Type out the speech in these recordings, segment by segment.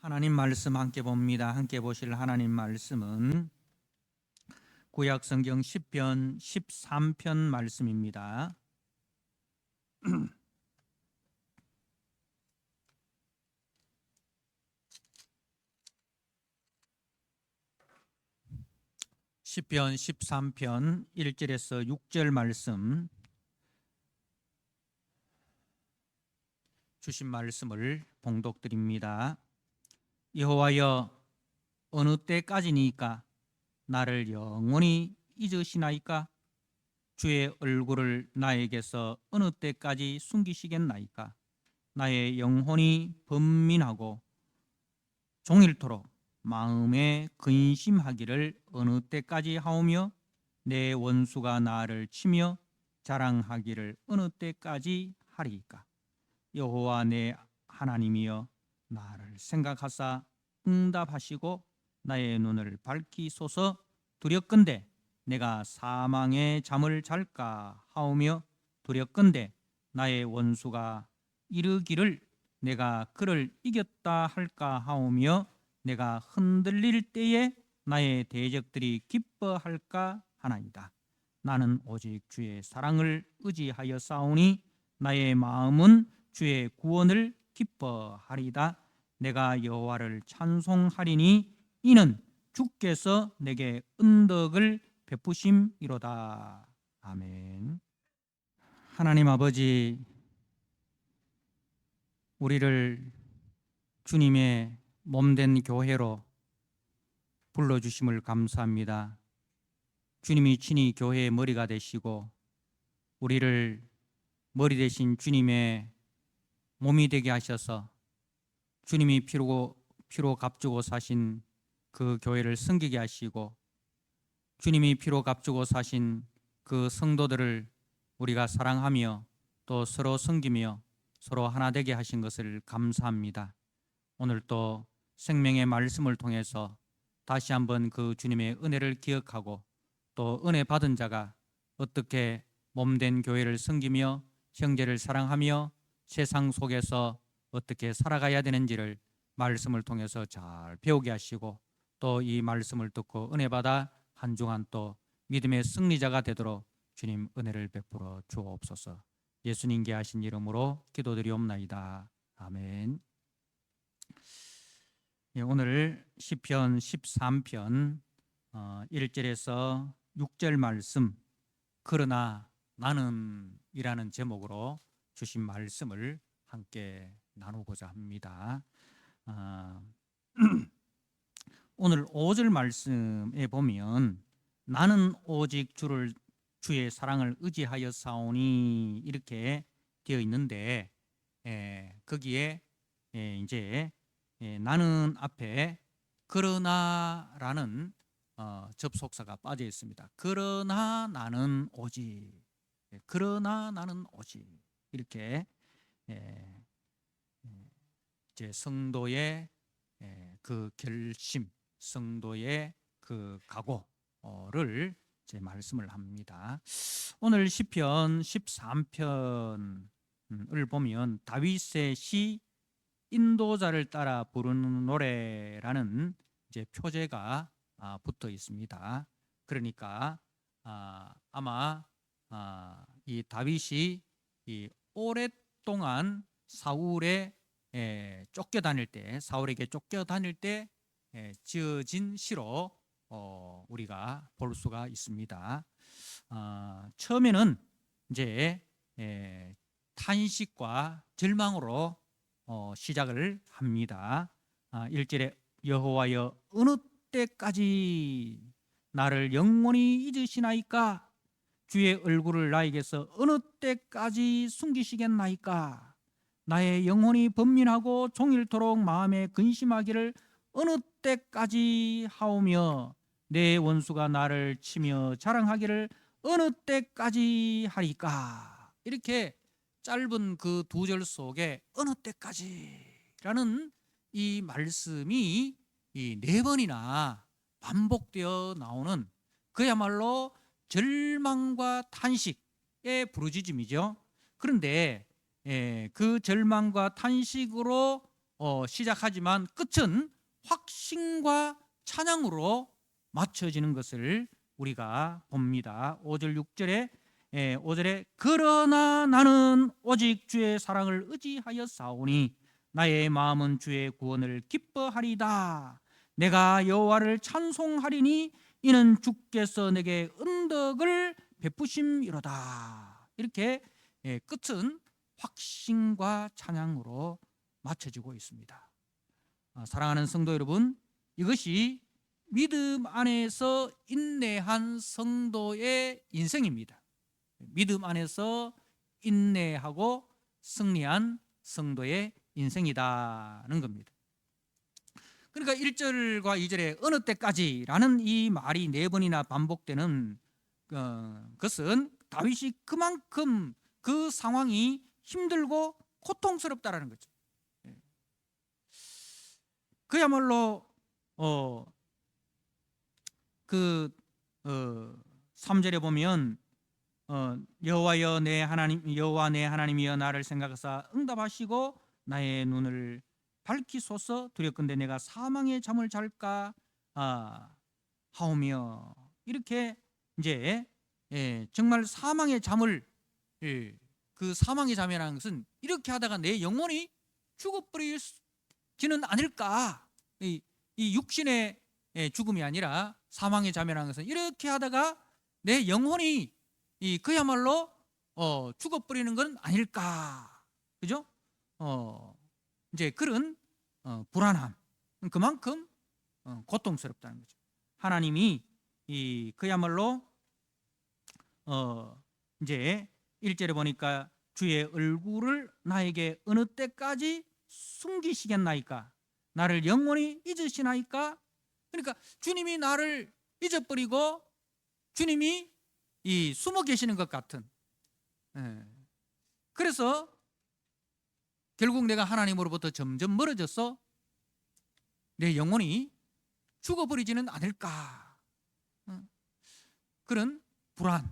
하나님 말씀 함께 봅니다. 함께 보실 하나님 말씀은 구약 성경 시편 13편 말씀입니다. 시편 13편 1절에서 6절 말씀, 주신 말씀을 봉독드립니다. 여호와여, 어느 때까지니까 나를 영원히 잊으시나이까? 주의 얼굴을 나에게서 어느 때까지 숨기시겠나이까? 나의 영혼이 번민하고 종일토록 마음에 근심하기를 어느 때까지 하오며, 내 원수가 나를 치며 자랑하기를 어느 때까지 하리이까? 여호와 내 하나님이여, 나를 생각하사 응답하시고 나의 눈을 밝히소서. 두렵건대 내가 사망의 잠을 잘까 하오며, 두렵건대 나의 원수가 이르기를 내가 그를 이겼다 할까 하오며, 내가 흔들릴 때에 나의 대적들이 기뻐할까 하나이다. 나는 오직 주의 사랑을 의지하여 싸우니 나의 마음은 주의 구원을 기뻐하리다. 내가 여호와를 찬송하리니 이는 주께서 내게 은덕을 베푸심이로다. 아멘. 하나님 아버지, 우리를 주님의 몸된 교회로 불러주심을 감사합니다. 주님이 친히 교회의 머리가 되시고 우리를 머리 대신 주님의 몸이 되게 하셔서 주님이 피로 값주고 사신 그 교회를 섬기게 하시고, 주님이 피로 값주고 사신 그 성도들을 우리가 사랑하며 또 서로 섬기며 서로 하나 되게 하신 것을 감사합니다. 오늘 또 생명의 말씀을 통해서 다시 한번 그 주님의 은혜를 기억하고, 또 은혜 받은 자가 어떻게 몸된 교회를 섬기며 형제를 사랑하며 세상 속에서 어떻게 살아가야 되는지를 말씀을 통해서 잘 배우게 하시고, 또 이 말씀을 듣고 은혜 받아 한 주간 또 믿음의 승리자가 되도록 주님 은혜를 베풀어 주옵소서. 예수님께 하신 이름으로 기도드리옵나이다. 아멘. 오늘 시편 13편 1절에서 6절 말씀, 그러나 나는 이라는 제목으로 주신 말씀을 함께 나누고자 합니다. 오늘 5절 말씀에 보면 나는 오직 주의 사랑을 의지하여 싸우니 이렇게 되어 있는데, 거기에 이제 나는 앞에 그러나라는 접속사가 빠져 있습니다. 그러나 나는 오직, 그러나 나는 오직, 이렇게 이제 성도의 그 결심, 성도의 그 각오를 이제 말씀을 합니다. 오늘 시편 13편을 보면 다윗의 시 인도자를 따라 부르는 노래라는 이제 표제가 붙어 있습니다. 그러니까 아마 이 다윗이 이 오랫동안 사울에 쫓겨다닐 때, 사울에게 쫓겨다닐 때 지어진 시로 우리가 볼 수가 있습니다. 처음에는 이제 탄식과 절망으로 시작을 합니다. 1절에 여호와여, 어느 때까지 나를 영원히 잊으시나이까? 주의 얼굴을 나에게서 어느 때까지 숨기시겠나이까? 나의 영혼이 번민하고 종일토록 마음에 근심하기를 어느 때까지 하오며, 내 원수가 나를 치며 자랑하기를 어느 때까지 하리까? 이렇게 짧은 그 두 절 속에 어느 때까지라는 이 말씀이 이 네 번이나 반복되어 나오는, 그야말로 절망과 탄식의 부르짖음이죠. 그런데 그 절망과 탄식으로 시작하지만 끝은 확신과 찬양으로 맞춰지는 것을 우리가 봅니다. 5절 6절에 5절에 그러나 나는 오직 주의 사랑을 의지하여 싸우니 나의 마음은 주의 구원을 기뻐하리다. 내가 여호와를 찬송하리니 이는 주께서 내게 은덕을 베푸심이로다. 이렇게 끝은 확신과 찬양으로 맞춰지고 있습니다. 사랑하는 성도 여러분, 이것이 믿음 안에서 인내한 성도의 인생입니다. 믿음 안에서 인내하고 승리한 성도의 인생이다는 겁니다. 그러니까 1절과 2절에 어느 때까지라는 이 말이 4번이나 반복되는 것은 다윗이 그만큼 그 상황이 힘들고 고통스럽다라는 거죠. 그야말로 3절에 보면 여호와여 내 하나님, 여호와 내 하나님이여 나를 생각하사 응답하시고 나의 눈을 밝히소서. 두렵건대 내가 사망의 잠을 잘까 하오며, 이렇게 이제 정말 사망의 잠을, 그 사망의 잠이라는 것은 이렇게 하다가 내 영혼이 죽어버리지는 않을까. 이 육신의 죽음이 아니라 사망의 잠이라는 것은 이렇게 하다가 내 영혼이 그야말로 죽어버리는 건 아닐까, 그죠? 이제 그런 불안함, 그만큼 고통스럽다는 거죠. 하나님이 그야말로 이제 1절에 보니까 주의 얼굴을 나에게 어느 때까지 숨기시겠나이까, 나를 영원히 잊으시나이까. 그러니까 주님이 나를 잊어버리고 주님이 숨어 계시는 것 같은, 그래서 결국 내가 하나님으로부터 점점 멀어져서 내 영혼이 죽어버리지는 않을까, 그런 불안,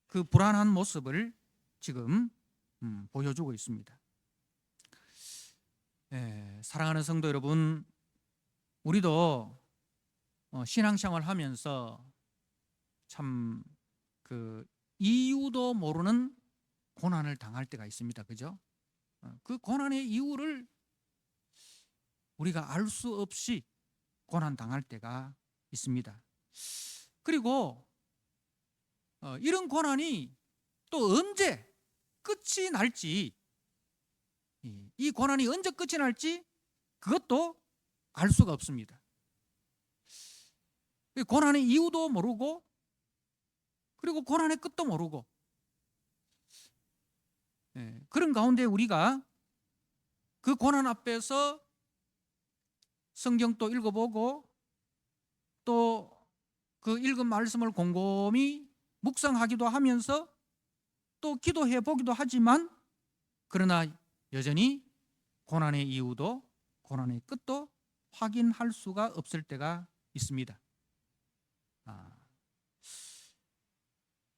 그 불안한 모습을 지금 보여주고 있습니다. 사랑하는 성도 여러분, 우리도 신앙생활 하면서 참 그 이유도 모르는 고난을 당할 때가 있습니다. 그죠? 그 고난의 이유를 우리가 알 수 없이 고난 당할 때가 있습니다. 그리고 이런 고난이 또 언제 끝이 날지, 이 고난이 언제 끝이 날지 그것도 알 수가 없습니다. 고난의 이유도 모르고, 그리고 고난의 끝도 모르고, 그런 가운데 우리가 그 고난 앞에서 성경도 읽어보고 또 그 읽은 말씀을 곰곰이 묵상하기도 하면서 또 기도해 보기도 하지만, 그러나 여전히 고난의 이유도 고난의 끝도 확인할 수가 없을 때가 있습니다.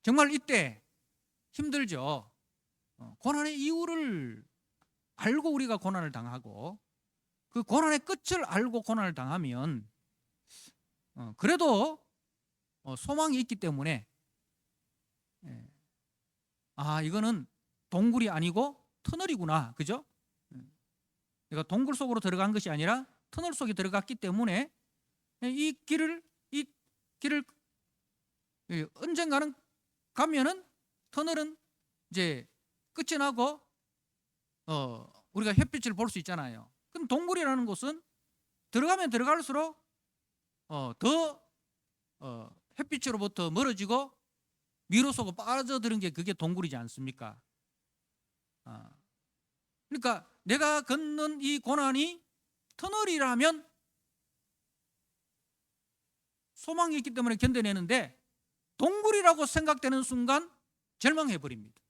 정말 이때 힘들죠. 고난의 이유를 알고 우리가 고난을 당하고 그 고난의 끝을 알고 고난을 당하면 그래도 소망이 있기 때문에 이거는 동굴이 아니고 터널이구나, 그죠? 내가 동굴 속으로 들어간 것이 아니라 터널 속에 들어갔기 때문에 이 길을 언젠가는 가면은 터널은 이제 끝이 나고 우리가 햇빛을 볼 수 있잖아요. 그럼 동굴이라는 곳은 들어가면 들어갈수록 더 햇빛으로부터 멀어지고 미로 속으로 빠져드는 게 그게 동굴이지 않습니까? 그러니까 내가 걷는 이 고난이 터널이라면 소망이 있기 때문에 견뎌내는데, 동굴이라고 생각되는 순간 절망해 버립니다.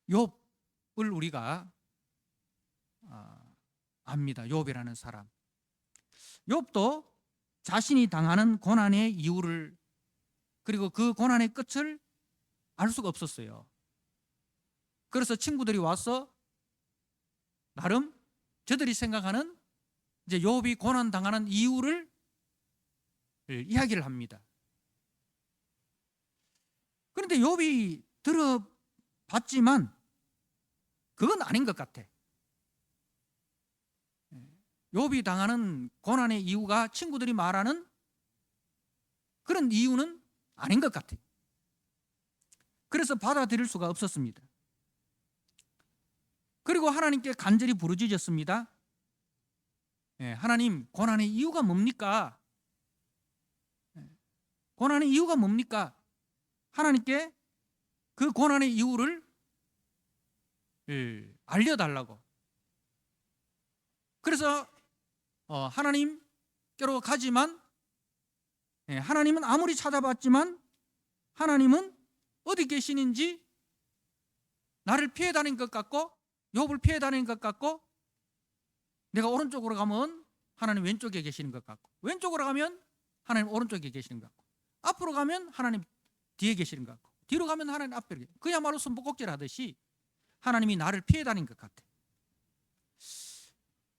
욥을 우리가 압니다. 욥이라는 사람. 욥도 자신이 당하는 고난의 이유를, 그리고 그 고난의 끝을 알 수가 없었어요. 그래서 친구들이 와서 나름 저들이 생각하는 이제 욥이 고난 당하는 이유를 이야기를 합니다. 그런데 욥이 들어봤지만 그건 아닌 것 같아. 욥이 당하는 고난의 이유가 친구들이 말하는 그런 이유는 아닌 것 같아. 그래서 받아들일 수가 없었습니다. 그리고 하나님께 간절히 부르짖었습니다. 하나님, 고난의 이유가 뭡니까? 고난의 이유가 뭡니까? 하나님께 그 고난의 이유를 알려달라고. 그래서 하나님께로 가지만 하나님은 아무리 찾아봤지만 하나님은 어디 계시는지 나를 피해 다니는 것 같고, 욥을 피해 다니는 것 같고, 내가 오른쪽으로 가면 하나님 왼쪽에 계시는 것 같고, 왼쪽으로 가면 하나님 오른쪽에 계시는 것 같고, 앞으로 가면 하나님 뒤에 계시는 것 같고, 뒤로 가면 하나님 앞에 계시는 것 같고, 그야말로 숨바꼭질 하듯이 하나님이 나를 피해 다니는 것 같아.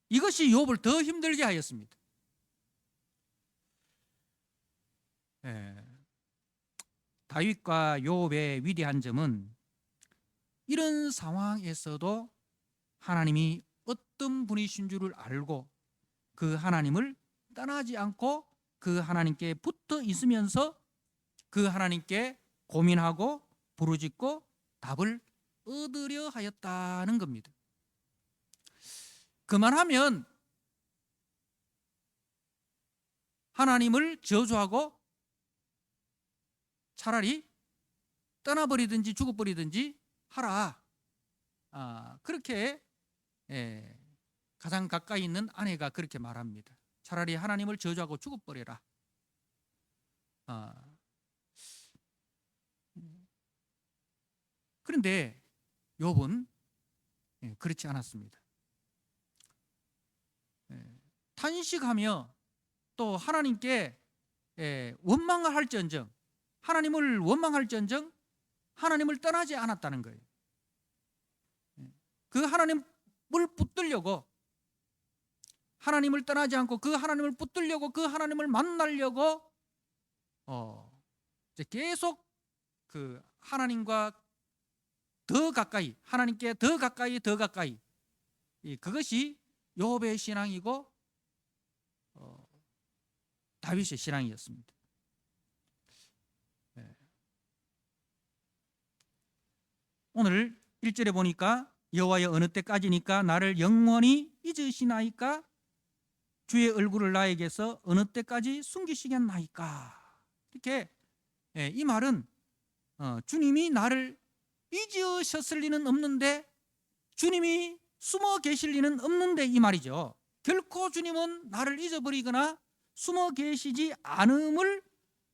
이것이 욥을 더 힘들게 하였습니다. 다윗과 욥의 위대한 점은 이런 상황에서도 하나님이 어떤 분이신 줄을 알고 그 하나님을 떠나지 않고 그 하나님께 붙어 있으면서 그 하나님께 고민하고 부르짖고 답을 얻으려 하였다는 겁니다. 그만하면 하나님을 저주하고 차라리 떠나버리든지 죽어버리든지 하라. 그렇게 가장 가까이 있는 아내가 그렇게 말합니다. 차라리 하나님을 저주하고 죽어버려라. 그런데 욥은 그렇지 않았습니다. 탄식하며 또 하나님께 원망을 할지언정, 하나님을 원망할지언정 하나님을 떠나지 않았다는 거예요. 그 하나님을 붙들려고, 하나님을 떠나지 않고 그 하나님을 붙들려고, 그 하나님을 만나려고 이제 계속 그 하나님과 더 가까이, 하나님께 더 가까이 더 가까이, 그것이 욥의 신앙이고 다윗의 신앙이었습니다. 오늘 1절에 보니까 여호와여 어느 때까지니까 나를 영원히 잊으시나이까? 주의 얼굴을 나에게서 어느 때까지 숨기시겠나이까? 이렇게 이 말은 주님이 나를 잊으셨을 리는 없는데, 주님이 숨어 계실 리는 없는데 이 말이죠. 결코 주님은 나를 잊어버리거나 숨어 계시지 않음을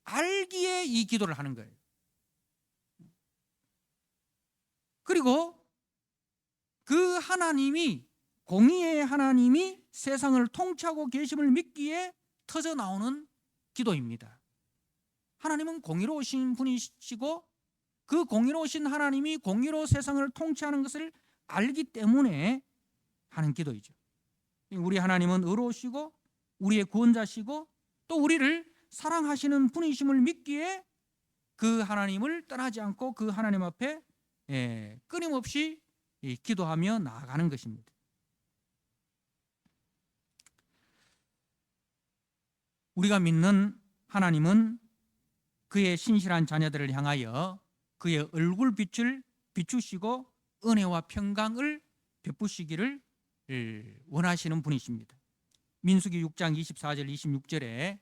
알기에 이 기도를 하는 거예요. 그리고 그 하나님이, 공의의 하나님이 세상을 통치하고 계심을 믿기에 터져 나오는 기도입니다. 하나님은 공의로우신 분이시고 그 공의로우신 하나님이 공의로 세상을 통치하는 것을 알기 때문에 하는 기도이죠. 우리 하나님은 의로우시고 우리의 구원자시고 또 우리를 사랑하시는 분이심을 믿기에 그 하나님을 떠나지 않고 그 하나님 앞에 끊임없이 기도하며 나아가는 것입니다. 우리가 믿는 하나님은 그의 신실한 자녀들을 향하여 그의 얼굴빛을 비추시고 은혜와 평강을 베푸시기를 원하시는 분이십니다. 민수기 6장 24절 26절에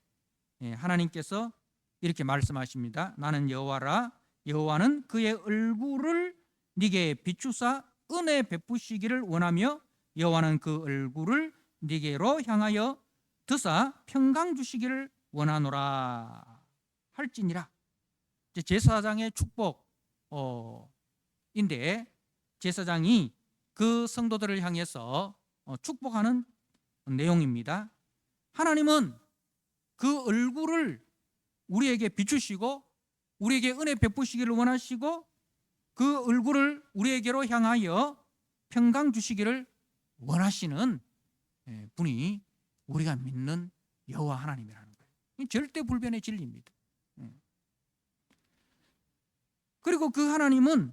하나님께서 이렇게 말씀하십니다. 나는 여호와라. 여호와는 그의 얼굴을 네게 비추사 은혜 베푸시기를 원하며 여호와는 그 얼굴을 네게로 향하여 드사 평강 주시기를 원하노라 할지니라. 제사장의 축복인데 제사장이 그 성도들을 향해서 축복하는 내용입니다. 하나님은, 그 얼굴을 우리에게 비추시고 우리에게 은혜 베푸시기를 원하시고 그 얼굴을 우리에게로 향하여 평강 주시기를 원하시는 분이 우리가 믿는 여호와 하나님이라는 거예요. 절대 불변의 진리입니다. 그리고 그 하나님은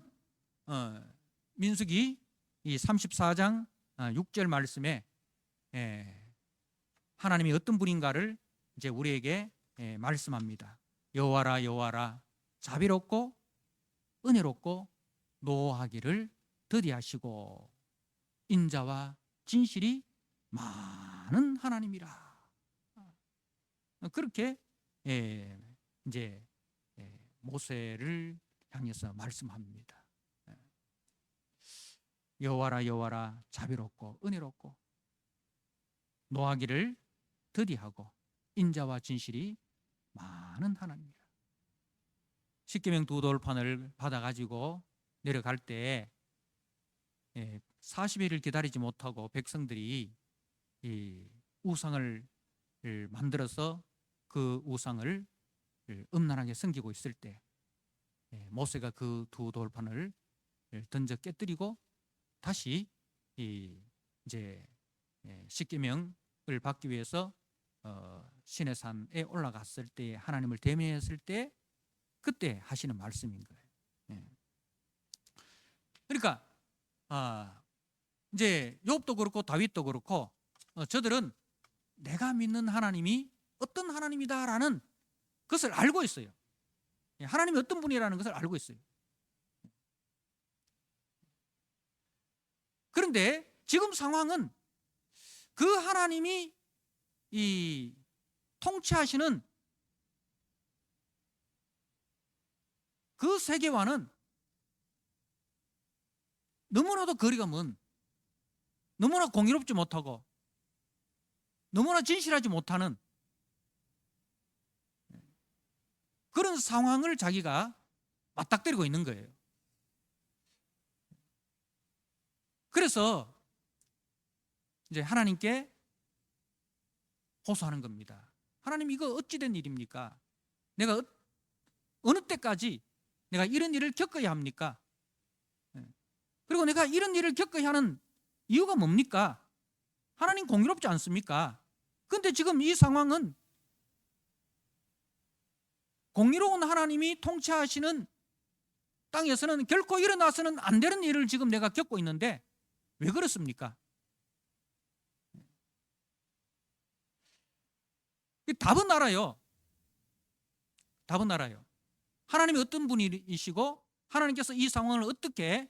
민수기 이 34장 6절 말씀에 하나님이 어떤 분인가를 이제 우리에게 말씀합니다. 여호와라 여호와라 자비롭고 은혜롭고 노하기를 더디하시고 인자와 진실이 많은 하나님이라. 그렇게 이제 모세를 향해서 말씀합니다. 여호와라 여호와라 자비롭고 은혜롭고 노하기를 더디하고 인자와 진실이 많은 하나님이라. 십계명 두 돌판을 받아가지고 내려갈 때 40일을 기다리지 못하고 백성들이 이 우상을 만들어서 그 우상을 음란하게 섬기고 있을 때 모세가 그 두 돌판을 던져 깨뜨리고 다시 이제 십계명을 받기 위해서 시내산에 올라갔을 때 하나님을 대면했을 때 그때 하시는 말씀인 거예요. 그러니까 이제 욥도 그렇고 다윗도 그렇고 저들은 내가 믿는 하나님이 어떤 하나님이다라는 것을 알고 있어요. 하나님이 어떤 분이라는 것을 알고 있어요. 그런데 지금 상황은 그 하나님이 이 통치하시는 그 세계와는 너무나도 거리가 먼, 너무나 공의롭지 못하고 너무나 진실하지 못하는 그런 상황을 자기가 맞닥뜨리고 있는 거예요. 그래서 이제 하나님께 호소하는 겁니다. 하나님, 이거 어찌된 일입니까? 내가 어느 때까지 내가 이런 일을 겪어야 합니까? 그리고 내가 이런 일을 겪어야 하는 이유가 뭡니까? 하나님 공의롭지 않습니까? 그런데 지금 이 상황은 공의로운 하나님이 통치하시는 땅에서는 결코 일어나서는 안 되는 일을 지금 내가 겪고 있는데 왜 그렇습니까? 답은 알아요. 답은 알아요. 하나님이 어떤 분이시고 하나님께서 이 상황을 어떻게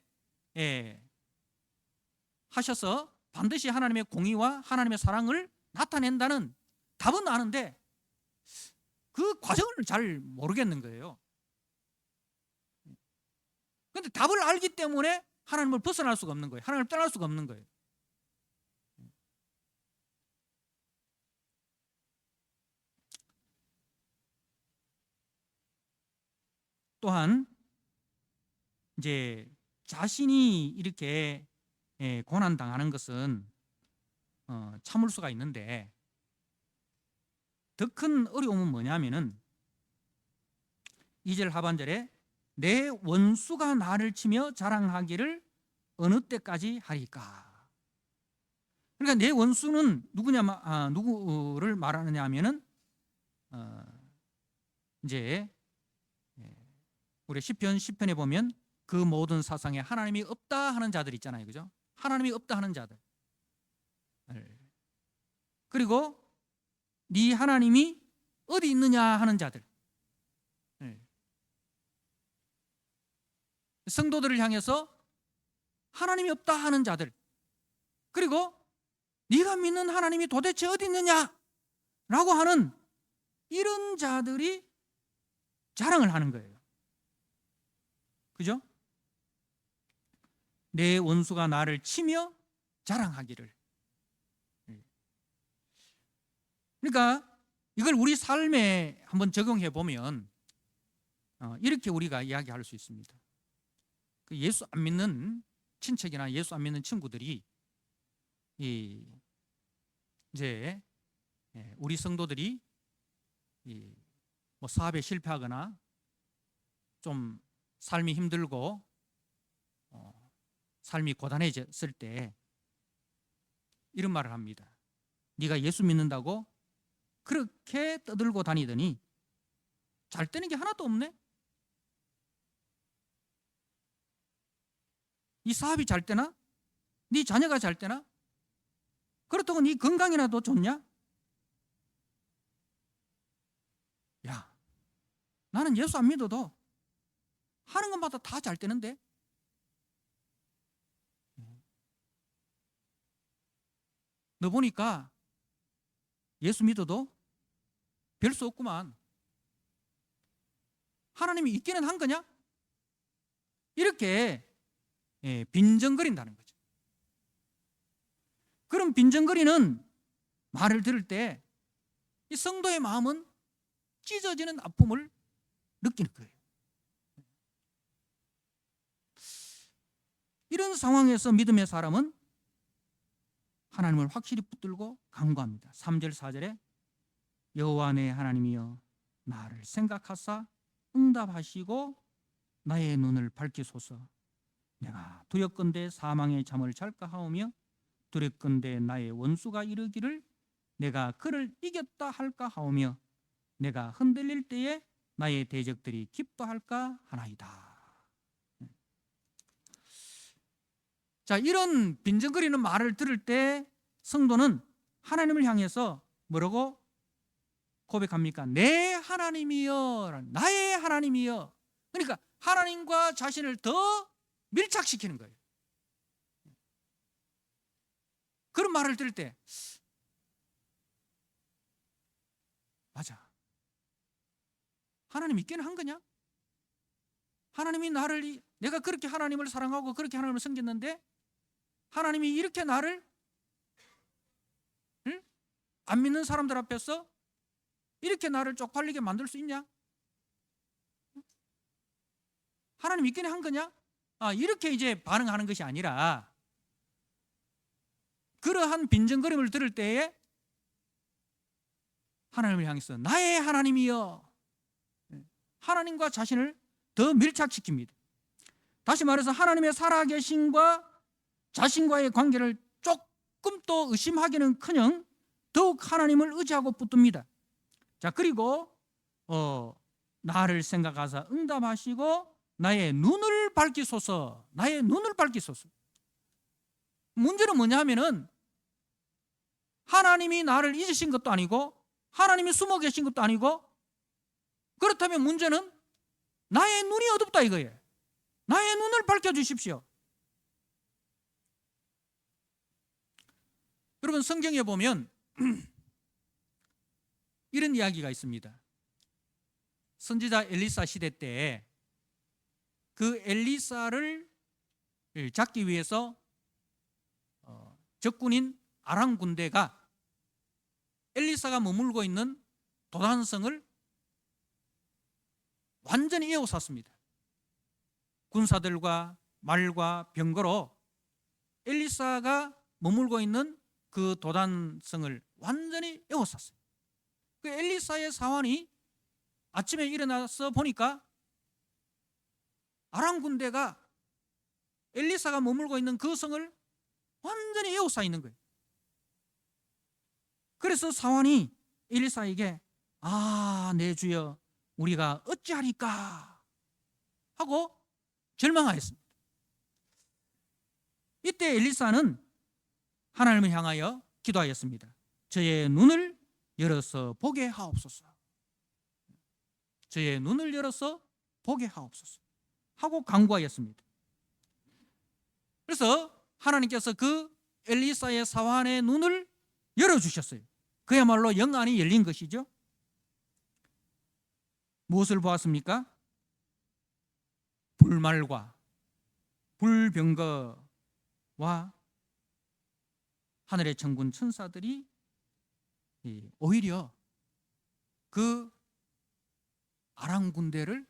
하셔서 반드시 하나님의 공의와 하나님의 사랑을 나타낸다는 답은 아는데 그 과정을 잘 모르겠는 거예요. 그런데 답을 알기 때문에 하나님을 벗어날 수가 없는 거예요. 하나님을 떠날 수가 없는 거예요. 또한 이제 자신이 이렇게 고난 당하는 것은 참을 수가 있는데 더 큰 어려움은 뭐냐면은 2절 하반절에 내 원수가 나를 치며 자랑하기를 어느 때까지 하리까. 그러니까 내 원수는 누구를 말하느냐 하면은 이제 우리 시편 10편에 보면 그 모든 사상에 하나님이 없다 하는 자들 있잖아요. 그죠? 하나님이 없다 하는 자들. 그리고 네 하나님이 어디 있느냐 하는 자들. 성도들을 향해서 하나님이 없다 하는 자들. 그리고 네가 믿는 하나님이 도대체 어디 있느냐라고 하는 이런 자들이 자랑을 하는 거예요. 그죠? 내 원수가 나를 치며 자랑하기를. 그러니까 이걸 우리 삶에 한번 적용해 보면 이렇게 우리가 이야기할 수 있습니다. 예수 안 믿는 친척이나 예수 안 믿는 친구들이 이제 우리 성도들이 뭐 사업에 실패하거나 좀 삶이 힘들고 삶이 고단해졌을 때 이런 말을 합니다. 네가 예수 믿는다고 그렇게 떠들고 다니더니 잘 되는 게 하나도 없네? 이 사업이 잘 되나? 네 자녀가 잘 되나? 그렇다고 네 건강이라도 좋냐? 야, 나는 예수 안 믿어도 하는 것마다 다 잘 되는데? 너 보니까 예수 믿어도 별 수 없구만. 하나님이 있기는 한 거냐? 이렇게 빈정거린다는 거죠. 그런 빈정거리는 말을 들을 때 이 성도의 마음은 찢어지는 아픔을 느끼는 거예요. 이런 상황에서 믿음의 사람은 하나님을 확실히 붙들고 간구합니다. 3절 4절에 여호와 내 하나님이여 나를 생각하사 응답하시고 나의 눈을 밝히소서. 내가 두렵건대 사망의 잠을 잘까 하오며 두렵건대 나의 원수가 이르기를 내가 그를 이겼다 할까 하오며 내가 흔들릴 때에 나의 대적들이 기뻐할까 하나이다. 자, 이런 빈정거리는 말을 들을 때 성도는 하나님을 향해서 뭐라고 고백합니까? 내 하나님이여, 나의 하나님이여. 그러니까 하나님과 자신을 더 밀착시키는 거예요. 그런 말을 들을 때 맞아, 하나님 있기는 한 거냐? 하나님이 나를, 내가 그렇게 하나님을 사랑하고 그렇게 하나님을 섬겼는데 하나님이 이렇게 나를 안 믿는 사람들 앞에서 이렇게 나를 쪽팔리게 만들 수 있냐? 하나님 있기는 한 거냐? 이렇게 이제 반응하는 것이 아니라 그러한 빈정거림을 들을 때에 하나님을 향해서 나의 하나님이여, 하나님과 자신을 더 밀착시킵니다. 다시 말해서 하나님의 살아계심과 자신과의 관계를 조금 더 의심하기는커녕 더욱 하나님을 의지하고 붙듭니다. 자, 그리고 나를 생각하사 응답하시고 나의 눈을 밝히소서. 나의 눈을 밝히소서. 문제는 뭐냐 하면은 하나님이 나를 잊으신 것도 아니고 하나님이 숨어 계신 것도 아니고, 그렇다면 문제는 나의 눈이 어둡다 이거예요. 나의 눈을 밝혀주십시오. 여러분, 성경에 보면 이런 이야기가 있습니다. 선지자 엘리사 시대 때 그 엘리사를 잡기 위해서 적군인 아람 군대가 엘리사가 머물고 있는 도단성을 완전히 에워쌌습니다. 군사들과 말과 병거로 엘리사가 머물고 있는 그 도단성을 완전히 에워쌌어요. 그 엘리사의 사환이 아침에 일어나서 보니까 아람 군대가 엘리사가 머물고 있는 그 성을 완전히 에워싸 있는 거예요. 그래서 사환이 엘리사에게 내 주여 우리가 어찌하리까 하고 절망하였습니다. 이때 엘리사는 하나님을 향하여 기도하였습니다. 저의 눈을 열어서 보게 하옵소서. 저의 눈을 열어서 보게 하옵소서 하고 간구하였습니다. 그래서 하나님께서 그 엘리사의 사환의 눈을 열어주셨어요. 그야말로 영안이 열린 것이죠. 무엇을 보았습니까? 불말과 불병거와 하늘의 천군 천사들이 오히려 그 아람 군대를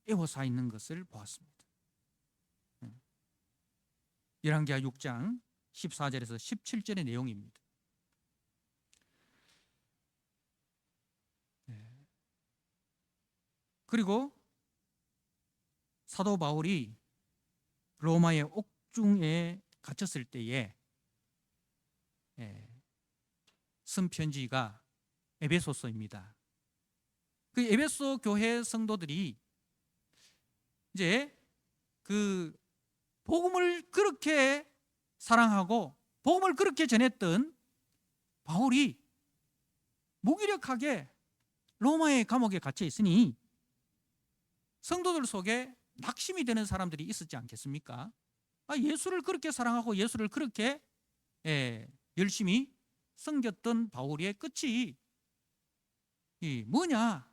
에워싸 있는 것을 보았습니다. 열왕기하 6장 14절에서 17절의 내용입니다. 그리고 사도 바울이 로마의 옥중에 갇혔을 때에 쓴 편지가 에베소서입니다. 그 에베소 교회 성도들이 이제 그 복음을 그렇게 사랑하고 복음을 그렇게 전했던 바울이 무기력하게 로마의 감옥에 갇혀 있으니 성도들 속에 낙심이 되는 사람들이 있었지 않겠습니까? 예수를 그렇게 사랑하고 예수를 그렇게 열심히 섬겼던 바울의 끝이 뭐냐?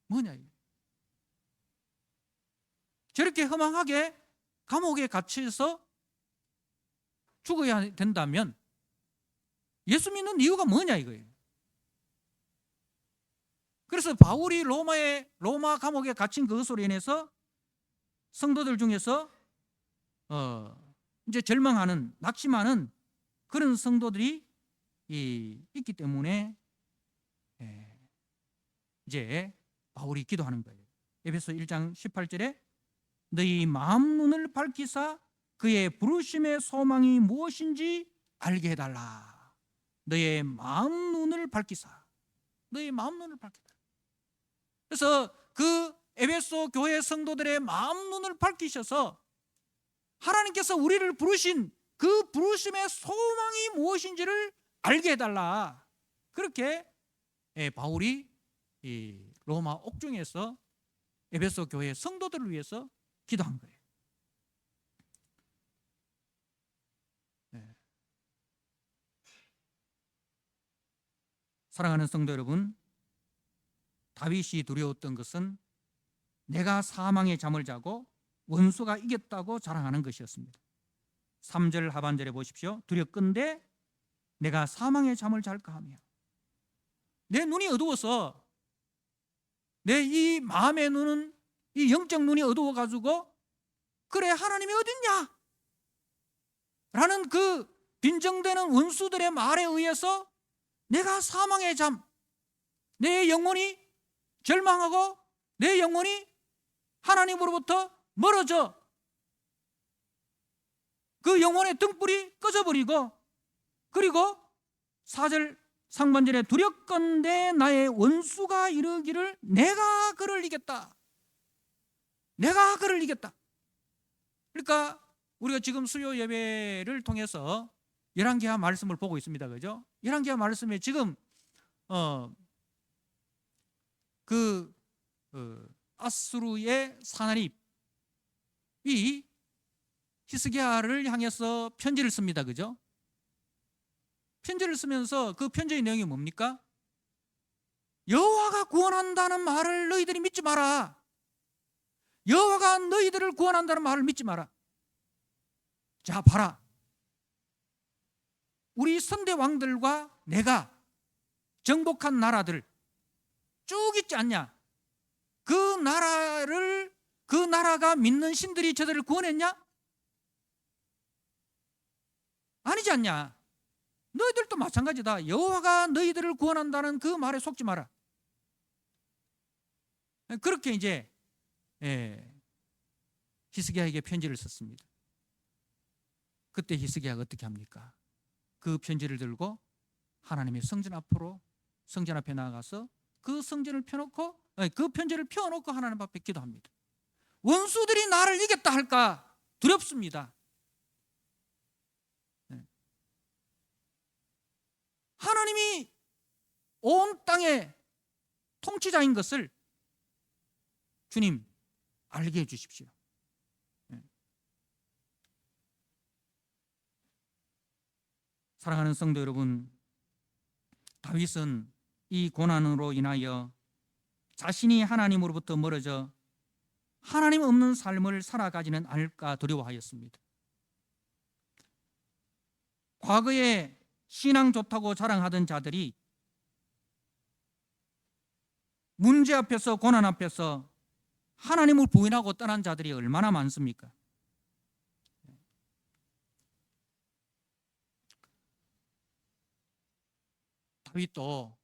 뭐냐? 저렇게 허망하게 감옥에 갇혀서 죽어야 된다면 예수 믿는 이유가 뭐냐 이거예요. 그래서 바울이 로마 감옥에 갇힌 그것으로 인해서 성도들 중에서 이제 절망하는, 낙심하는 그런 성도들이 있기 때문에 이제 바울이 기도하는 거예요. 에베소 1장 18절에 너희 마음 눈을 밝히사 그의 부르심의 소망이 무엇인지 알게 해달라. 너의 마음 눈을 밝히사. 너의 마음 눈을 밝히다. 그래서 그 에베소 교회 성도들의 마음 눈을 밝히셔서 하나님께서 우리를 부르신 그 부르심의 소망이 무엇인지를 알게 해달라. 그렇게 바울이 로마 옥중에서 에베소 교회 성도들을 위해서 기도한 거예요. 사랑하는 성도 여러분, 다윗이 두려웠던 것은 내가 사망의 잠을 자고 원수가 이겼다고 자랑하는 것이었습니다. 3절 하반절에 보십시오. 두렵건대 내가 사망의 잠을 잘까 하며. 내 눈이 어두워서 내 이 마음의 눈은 이 영적 눈이 어두워가지고 그래 하나님이 어딨냐? 라는 그 빈정대는 원수들의 말에 의해서 내가 사망의 잠, 내 영혼이 절망하고 내 영혼이 하나님으로부터 멀어져 그 영혼의 등불이 꺼져버리고 그리고 4절 상반절에 두렵건대 나의 원수가 이르기를 내가 그를 이겼다. 내가 그를 이겼다. 그러니까 우리가 지금 수요 예배를 통해서 열왕기하 말씀을 보고 있습니다. 그죠? 열왕기하 말씀에 지금 아수르의 사나립이 히스기야를 향해서 편지를 씁니다. 그죠? 편지를 쓰면서 그 편지의 내용이 뭡니까? 여호와가 구원한다는 말을 너희들이 믿지 마라. 여호와가 너희들을 구원한다는 말을 믿지 마라. 자, 봐라. 우리 선대 왕들과 내가 정복한 나라들 쭉 있지 않냐? 그 나라가 믿는 신들이 저들을 구원했냐? 아니지 않냐? 너희들도 마찬가지다. 여호와가 너희들을 구원한다는 그 말에 속지 마라. 그렇게 이제 히스기야에게 편지를 썼습니다. 그때 히스기야가 어떻게 합니까? 그 편지를 들고 하나님의 성전 앞에 나가서 그 성전을 펴놓고 그 편지를 펴놓고 하나님 앞에 기도합니다. 원수들이 나를 이겼다 할까 두렵습니다. 하나님이 온 땅의 통치자인 것을 주님 알게 해주십시오. 사랑하는 성도 여러분, 다윗은 이 고난으로 인하여 자신이 하나님으로부터 멀어져 하나님 없는 삶을 살아가지는 않을까 두려워하였습니다. 과거에 신앙 좋다고 자랑하던 자들이 문제 앞에서 고난 앞에서 하나님을 부인하고 떠난 자들이 얼마나 많습니까? 다윗도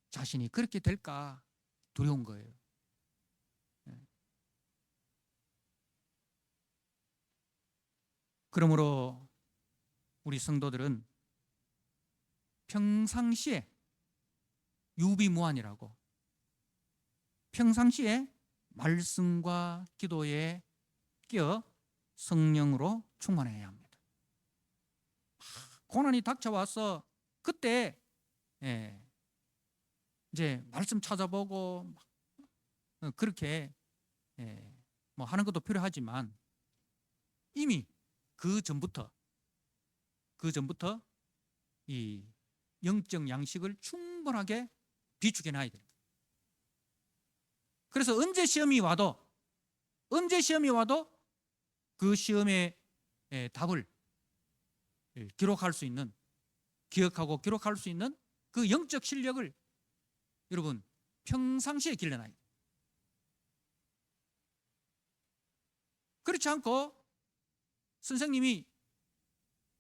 자신이 그렇게 될까 두려운 거예요. 그러므로 우리 성도들은 평상시에 유비무환이라고, 평상시에 말씀과 기도에 끼어 성령으로 충만해야 합니다. 고난이 닥쳐와서 그때 이제 말씀 찾아보고 그렇게 뭐 하는 것도 필요하지만 이미 그 전부터 이 영적 양식을 충분하게 비축해 놔야 됩니다. 그래서 언제 시험이 와도 그 시험의 답을 기록할 수 있는, 기억하고 기록할 수 있는 그 영적 실력을 여러분 평상시에 길러놔야 돼요. 그렇지 않고 선생님이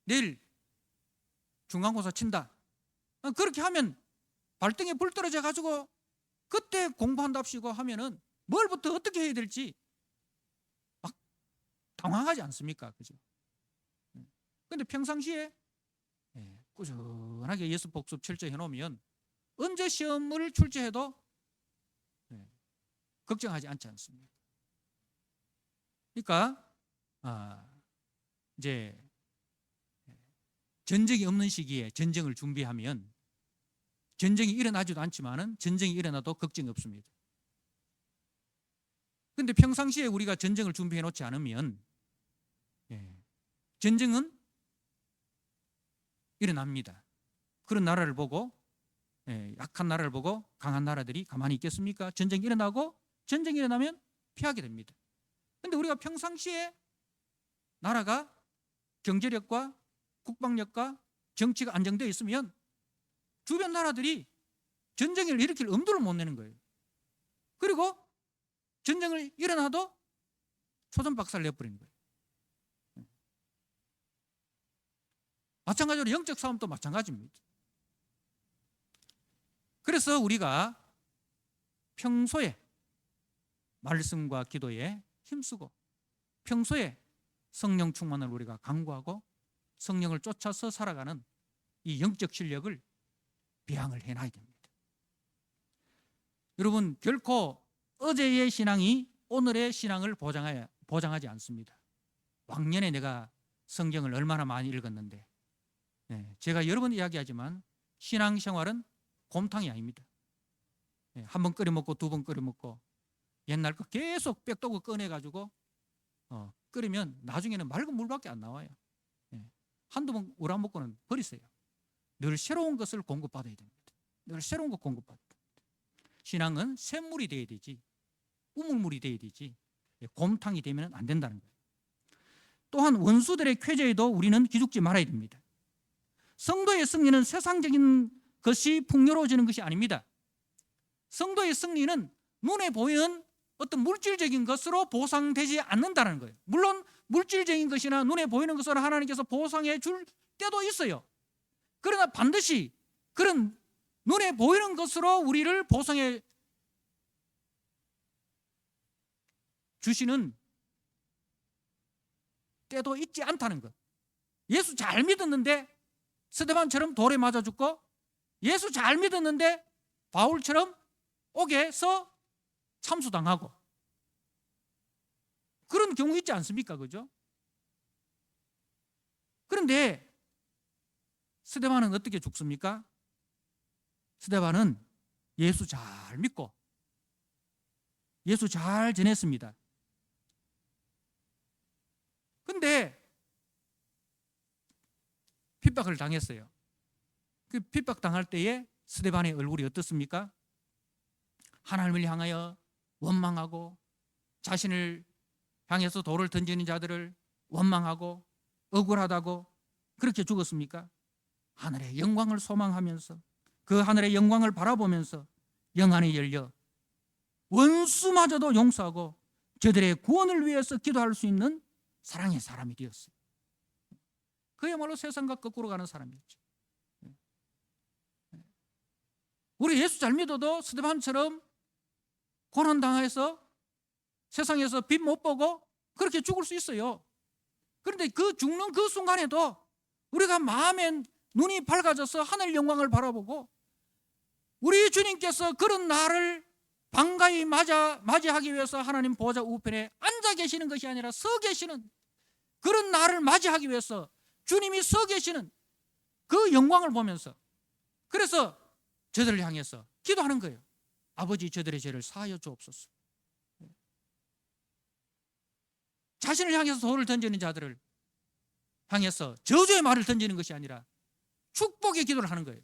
내일 중간고사 친다, 그렇게 하면 발등에 불 떨어져 가지고 그때 공부한답시고 하면은 뭘부터 어떻게 해야 될지 막 당황하지 않습니까? 그죠? 근데 평상시에 꾸준하게 예습 복습 철저히 해놓으면 언제 시험을 출제해도 걱정하지 않지 않습니까? 그러니까 이제 전쟁이 없는 시기에 전쟁을 준비하면 전쟁이 일어나지도 않지만은 전쟁이 일어나도 걱정이 없습니다. 그런데 평상시에 우리가 전쟁을 준비해 놓지 않으면 전쟁은 일어납니다. 그런 나라를 보고, 약한 나라를 보고 강한 나라들이 가만히 있겠습니까? 전쟁이 일어나고, 전쟁이 일어나면 피하게 됩니다. 그런데 우리가 평상시에 나라가 경제력과 국방력과 정치가 안정되어 있으면 주변 나라들이 전쟁을 일으킬 엄두를 못 내는 거예요. 그리고 전쟁을 일어나도 초전박살 내버리는 거예요. 마찬가지로 영적 싸움도 마찬가지입니다. 그래서 우리가 평소에 말씀과 기도에 힘쓰고 평소에 성령 충만을 우리가 강구하고 성령을 쫓아서 살아가는 이 영적 실력을 배양을 해놔야 됩니다. 여러분, 결코 어제의 신앙이 오늘의 신앙을 보장하지 않습니다. 왕년에 내가 성경을 얼마나 많이 읽었는데, 제가 여러 번 이야기하지만 신앙생활은 곰탕이 아닙니다. 한 번 끓여 먹고 두 번 끓여 먹고 옛날 거 계속 빽도구 꺼내가지고 끓이면 나중에는 맑은 물밖에 안 나와요. 한두 번 우라 먹고는 버리세요. 늘 새로운 것을 공급받아야 됩니다. 늘 새로운 것 공급받아야 됩니다. 신앙은 샘물이 돼야 되지 우물물이 돼야 되지 곰탕이 되면 안 된다는 거예요. 또한 원수들의 쾌재에도 우리는 기죽지 말아야 됩니다. 성도의 승리는 세상적인 것이 풍요로워지는 것이 아닙니다. 성도의 승리는 눈에 보이는 어떤 물질적인 것으로 보상되지 않는다는 거예요. 물론 물질적인 것이나 눈에 보이는 것으로 하나님께서 보상해 줄 때도 있어요. 그러나 반드시 그런 눈에 보이는 것으로 우리를 보상해 주시는 때도 있지 않다는 것. 예수 잘 믿었는데 스데반처럼 돌에 맞아 죽고, 예수 잘 믿었는데 바울처럼 옥에서 참수당하고, 그런 경우 있지 않습니까? 그죠? 그런데 스데반은 어떻게 죽습니까? 스데반은 예수 잘 믿고 예수 잘 지냈습니다. 근데 핍박을 당했어요. 그 핍박 당할 때에 스데반의 얼굴이 어떻습니까? 하나님을 향하여 원망하고 자신을 향해서 돌을 던지는 자들을 원망하고 억울하다고 그렇게 죽었습니까? 하늘의 영광을 소망하면서 그 하늘의 영광을 바라보면서 영안이 열려 원수마저도 용서하고 저들의 구원을 위해서 기도할 수 있는 사랑의 사람이 되었어요. 그야말로 세상과 거꾸로 가는 사람이었죠. 우리 예수 잘 믿어도 스데반처럼 고난당해서 세상에서 빛 못 보고 그렇게 죽을 수 있어요. 그런데 그 죽는 그 순간에도 우리가 마음에 눈이 밝아져서 하늘 영광을 바라보고 우리 주님께서 그런 날을 반가이 맞이하기 위해서 하나님 보좌 우편에 앉아 계시는 것이 아니라 서 계시는 그런 날을 맞이하기 위해서 주님이 서 계시는 그 영광을 보면서 그래서 저들을 향해서 기도하는 거예요. 아버지, 저들의 죄를 사하여 주옵소서. 자신을 향해서 돌을 던지는 자들을 향해서 저주의 말을 던지는 것이 아니라 축복의 기도를 하는 거예요.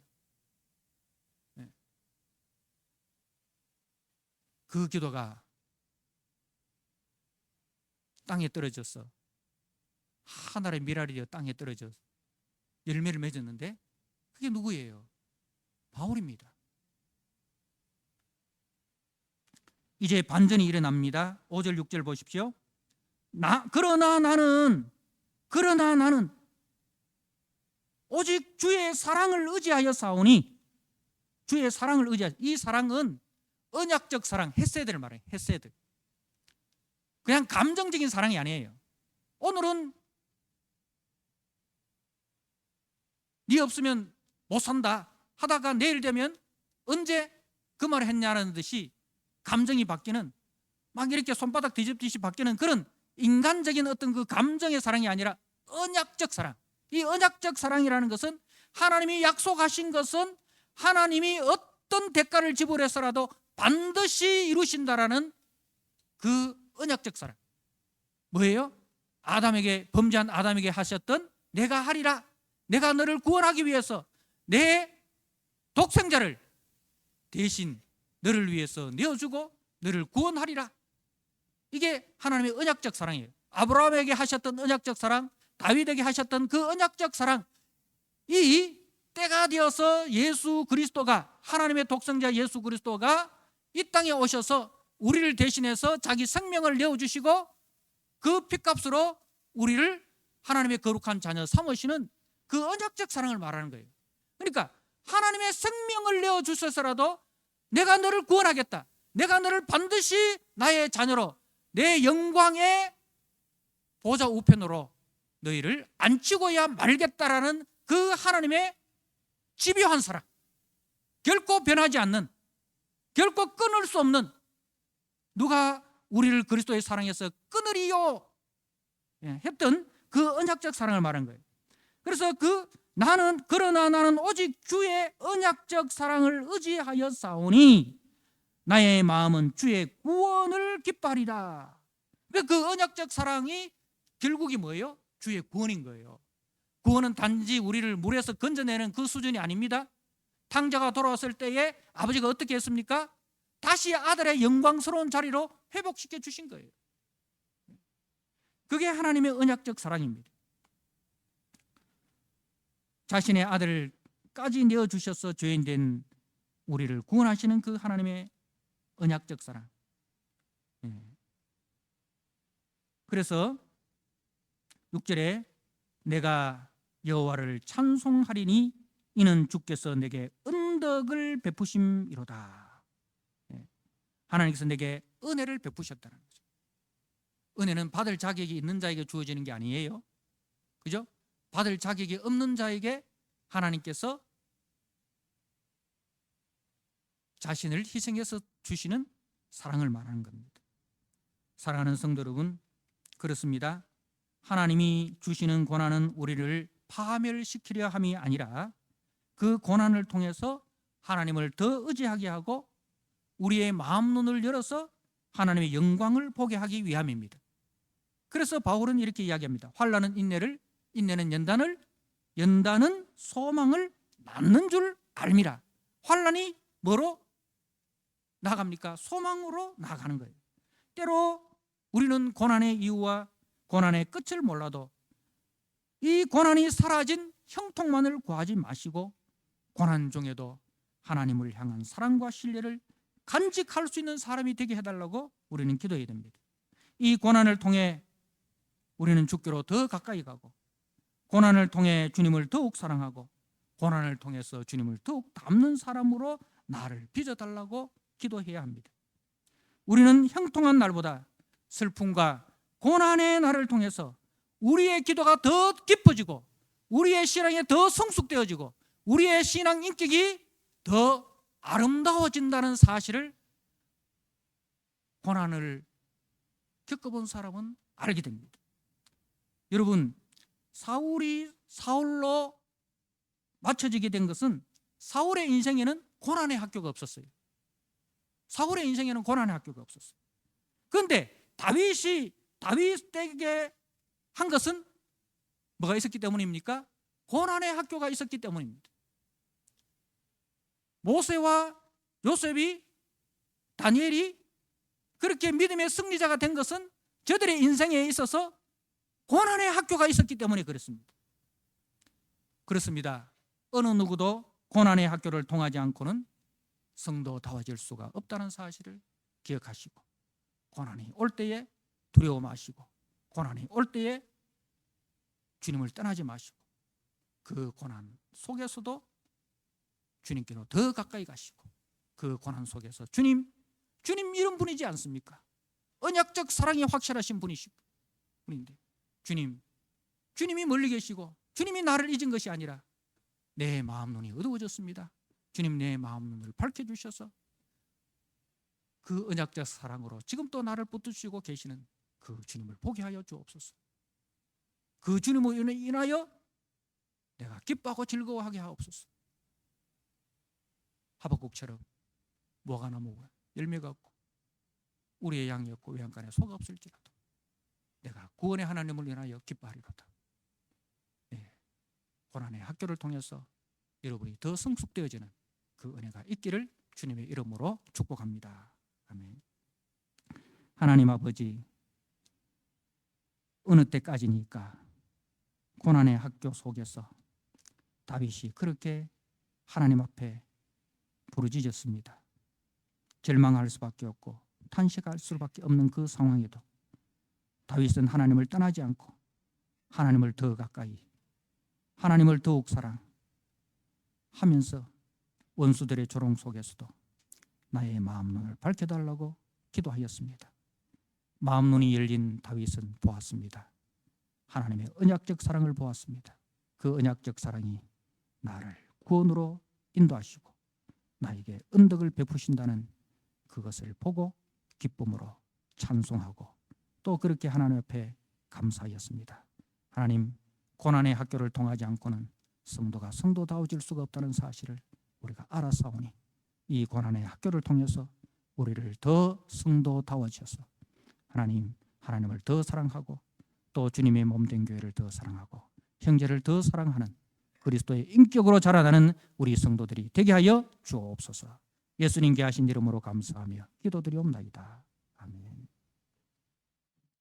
그 기도가 땅에 떨어져서 하늘의 미랄이 되어 땅에 떨어져 열매를 맺었는데 그게 누구예요? 바울입니다. 이제 반전이 일어납니다. 5절 6절 보십시오. 그러나 나는 오직 주의 사랑을 의지하여 싸우니, 주의 사랑을 의지하여, 이 사랑은 언약적 사랑, 헤세드를 말해요. 헤세드. 그냥 감정적인 사랑이 아니에요. 오늘은 네 없으면 못 산다 하다가 내일 되면 언제 그 말을 했냐는 듯이 감정이 바뀌는, 막 이렇게 손바닥 뒤집듯이 바뀌는 그런 인간적인 어떤 그 감정의 사랑이 아니라 언약적 사랑. 이 언약적 사랑이라는 것은 하나님이 약속하신 것은 하나님이 어떤 대가를 지불해서라도 반드시 이루신다라는 그 언약적 사랑. 뭐예요? 범죄한 아담에게 하셨던 내가 하리라, 내가 너를 구원하기 위해서 내 독생자를 대신 너를 위해서 내어주고 너를 구원하리라. 이게 하나님의 언약적 사랑이에요. 아브라함에게 하셨던 언약적 사랑, 다윗에게 하셨던 그 언약적 사랑, 이 때가 되어서 예수 그리스도가, 하나님의 독생자 예수 그리스도가 이 땅에 오셔서 우리를 대신해서 자기 생명을 내어주시고 그 핏값으로 우리를 하나님의 거룩한 자녀 삼으시는 그 언약적 사랑을 말하는 거예요. 그러니까 하나님의 생명을 내어주셔서라도 내가 너를 구원하겠다, 내가 너를 반드시 나의 자녀로 내 영광의 보좌 우편으로 너희를 앉히고야 말겠다라는 그 하나님의 집요한 사랑, 결코 변하지 않는, 결코 끊을 수 없는, 누가 우리를 그리스도의 사랑에서 끊으리요 했던 그 언약적 사랑을 말한 거예요. 그래서 그러나 나는 오직 주의 언약적 사랑을 의지하여 싸우니 나의 마음은 주의 구원을 기뻐하리라. 그 언약적 사랑이 결국이 뭐예요? 주의 구원인 거예요. 구원은 단지 우리를 물에서 건져내는 그 수준이 아닙니다. 탕자가 돌아왔을 때에 아버지가 어떻게 했습니까? 다시 아들의 영광스러운 자리로 회복시켜 주신 거예요. 그게 하나님의 언약적 사랑입니다. 자신의 아들까지 내어주셔서 죄인된 우리를 구원하시는 그 하나님의 언약적 사랑. 그래서 6절에 내가 여호와를 찬송하리니 이는 주께서 내게 은덕을 베푸심이로다. 하나님께서 내게 은혜를 베푸셨다는 거죠. 은혜는 받을 자격이 있는 자에게 주어지는 게 아니에요. 그죠? 받을 자격이 없는 자에게 하나님께서 자신을 희생해서 주시는 사랑을 말하는 겁니다. 사랑하는 성도 여러분, 그렇습니다. 하나님이 주시는 고난은 우리를 파멸시키려 함이 아니라 그 고난을 통해서 하나님을 더 의지하게 하고 우리의 마음 눈을 열어서 하나님의 영광을 보게 하기 위함입니다. 그래서 바울은 이렇게 이야기합니다. 환난은 인내를, 인내는 연단을, 연단은 소망을 낳는 줄 알미라. 환난이 뭐로 나갑니까? 소망으로 나가는 거예요. 때로 우리는 고난의 이유와 고난의 끝을 몰라도 이 고난이 사라진 형통만을 구하지 마시고 고난 중에도 하나님을 향한 사랑과 신뢰를 간직할 수 있는 사람이 되게 해달라고 우리는 기도해야 됩니다. 이 고난을 통해 우리는 주께로 더 가까이 가고, 고난을 통해 주님을 더욱 사랑하고, 고난을 통해서 주님을 더욱 닮는 사람으로 나를 빚어달라고 기도해야 합니다. 우리는 형통한 날보다 슬픔과 고난의 날을 통해서 우리의 기도가 더 깊어지고 우리의 신앙이 더 성숙되어지고 우리의 신앙 인격이 더 아름다워진다는 사실을 고난을 겪어본 사람은 알게 됩니다. 여러분, 사울로 맞춰지게 된 것은 사울의 인생에는 고난의 학교가 없었어요. 사울의 인생에는 고난의 학교가 없었어요. 그런데 다윗에게 한 것은 뭐가 있었기 때문입니까? 고난의 학교가 있었기 때문입니다. 모세와 요셉이, 다니엘이 그렇게 믿음의 승리자가 된 것은 저들의 인생에 있어서 고난의 학교가 있었기 때문에 그렇습니다. 그렇습니다. 어느 누구도 고난의 학교를 통하지 않고는 성도다워질 수가 없다는 사실을 기억하시고, 고난이 올 때에 두려워 마시고, 고난이 올 때에 주님을 떠나지 마시고, 그 고난 속에서도 주님께로 더 가까이 가시고, 그 고난 속에서 주님 이런 분이지 않습니까? 언약적 사랑이 확실하신 분인데 주님이 멀리 계시고 주님이 나를 잊은 것이 아니라 내 마음 눈이 어두워졌습니다. 주님, 내 마음 눈을 밝혀주셔서 그 언약적 사랑으로 지금 또 나를 붙드시고 계시는 그 주님을 보게 하여 주옵소서. 그 주님을 인하여 내가 기뻐하고 즐거워하게 하옵소서. 하박국처럼 무화과 나무가 열매가 없고 우리의 양이 없고 외양간에 소가 없을지라도 내가 구원의 하나님을 인하여 기뻐하리로다. 네, 고난의 학교를 통해서 여러분이 더 성숙되어지는 그 은혜가 있기를 주님의 이름으로 축복합니다. 아멘. 하나님 아버지, 어느 때까지니까 고난의 학교 속에서 다윗이 그렇게 하나님 앞에 부르짖었습니다. 절망할 수밖에 없고 탄식할 수밖에 없는 그 상황에도 다윗은 하나님을 떠나지 않고 하나님을 더 가까이, 하나님을 더욱 사랑하면서 원수들의 조롱 속에서도 나의 마음 눈을 밝혀달라고 기도하였습니다. 마음 눈이 열린 다윗은 보았습니다. 하나님의 언약적 사랑을 보았습니다. 그 언약적 사랑이 나를 구원으로 인도하시고 나에게 은덕을 베푸신다는 그것을 보고 기쁨으로 찬송하고 또 그렇게 하나님 앞에 감사하였습니다. 하나님, 고난의 학교를 통하지 않고는 성도가 성도다워질 수가 없다는 사실을 우리가 알아사오니 이 고난의 학교를 통해서 우리를 더 성도다워지셔서 하나님을 더 사랑하고 또 주님의 몸된 교회를 더 사랑하고 형제를 더 사랑하는 그리스도의 인격으로 자라나는 우리 성도들이 되게 하여 주옵소서. 예수님께 하신 이름으로 감사하며 기도드리옵나이다.